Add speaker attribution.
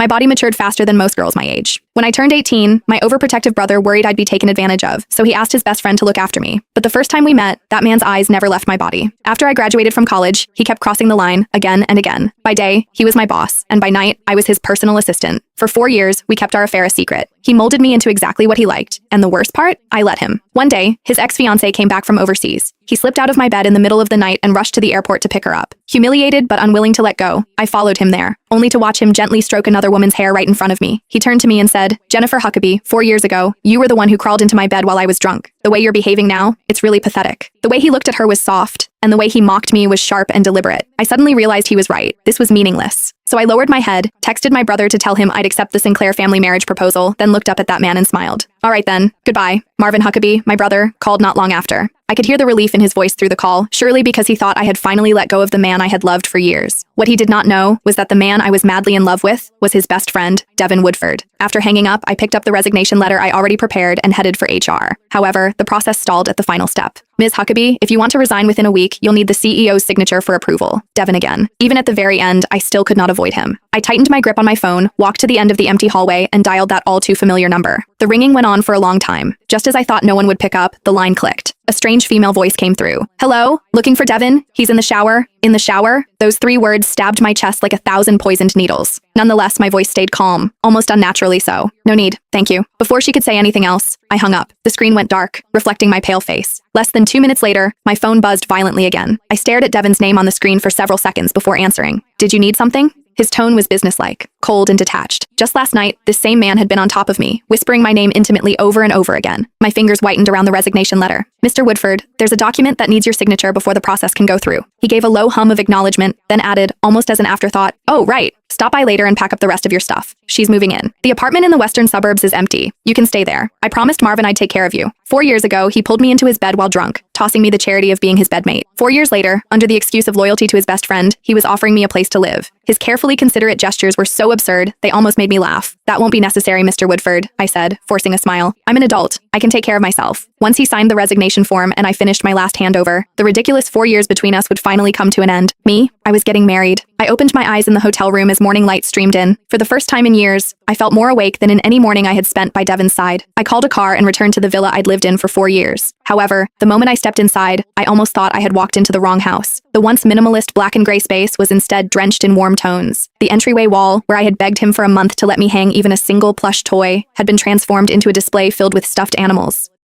Speaker 1: My body matured faster than most girls my age. When I turned 18, my overprotective brother worried I'd be taken advantage of, so he asked his best friend to look after me. But the first time we met, that man's eyes never left my body. After I graduated from college, he kept crossing the line again and again. By day, he was my boss, and by night, I was his personal assistant. For 4 years, we kept our affair a secret. He molded me into exactly what he liked, and the worst part, I let him. One day, his ex-fiancée came back from overseas. He slipped out of my bed in the middle of the night and rushed to the airport to pick her up. Humiliated but unwilling to let go, I followed him there, only to watch him gently stroke another woman's hair right in front of me. He turned to me and said, "Jennifer Huckabee, 4 years ago, you were the one who crawled into my bed while I was drunk. The way you're behaving now, it's really pathetic." The way he looked at her was soft, and the way he mocked me was sharp and deliberate. I suddenly realized he was right. This was meaningless. So I lowered my head, texted my brother to tell him I'd accept the Sinclair family marriage proposal, then looked up at that man and smiled. "All right then, goodbye." Marvin Huckabee, my brother, called not long after. I could hear the relief in his voice through the call, surely because he thought I had finally let go of the man I had loved for years. What he did not know was that the man I was madly in love with was his best friend, Devin Woodford. After hanging up, I picked up the resignation letter I already prepared and headed for HR. However, the process stalled at the final step. "Ms. Huckabee, if you want to resign within a week, you'll need the CEO's signature for approval." Devin again. Even at the very end, I still could not avoid him. I tightened my grip on my phone, walked to the end of the empty hallway, and dialed that all-too-familiar number. The ringing went on for a long time. Just as I thought no one would pick up, the line clicked. A strange female voice came through. "Hello? Looking for Devin? He's in the shower." In the shower? Those 3 words stabbed my chest like 1,000 poisoned needles. Nonetheless, my voice stayed calm, almost unnaturally so. "No need, thank you." Before she could say anything else, I hung up. The screen went dark, reflecting my pale face. Less than 2 minutes later, my phone buzzed violently again. I stared at Devin's name on the screen for several seconds before answering. "Did you need something?" His tone was businesslike, cold and detached. Just last night, this same man had been on top of me, whispering my name intimately over and over again. My fingers whitened around the resignation letter. "Mr. Woodford, there's a document that needs your signature before the process can go through." He gave a low hum of acknowledgement, then added, almost as an afterthought, "Oh, right. Stop by later and pack up the rest of your stuff. She's moving in. The apartment in the western suburbs is empty. You can stay there. I promised Marvin I'd take care of you." 4 years ago, he pulled me into his bed while drunk, tossing me the charity of being his bedmate. 4 years later, under the excuse of loyalty to his best friend, he was offering me a place to live. His carefully considerate gestures were so absurd, they almost made me laugh. "That won't be necessary, Mr. Woodford," I said, forcing a smile. "I'm an adult. I can take care of myself." Once he signed the resignation form and I finished my last handover, the ridiculous 4 years between us would finally come to an end. Me? I was getting married. I opened my eyes in the hotel room as morning light streamed in. For the first time in years, I felt more awake than in any morning I had spent by Devin's side. I called a car and returned to the villa I'd lived in for 4 years. However, the moment I stepped inside, I almost thought I had walked into the wrong house. The once minimalist black and gray space was instead drenched in warm tones. The entryway wall, where I had begged him for a month to let me hang even a single plush toy, had been transformed into a display filled with stuffed animals.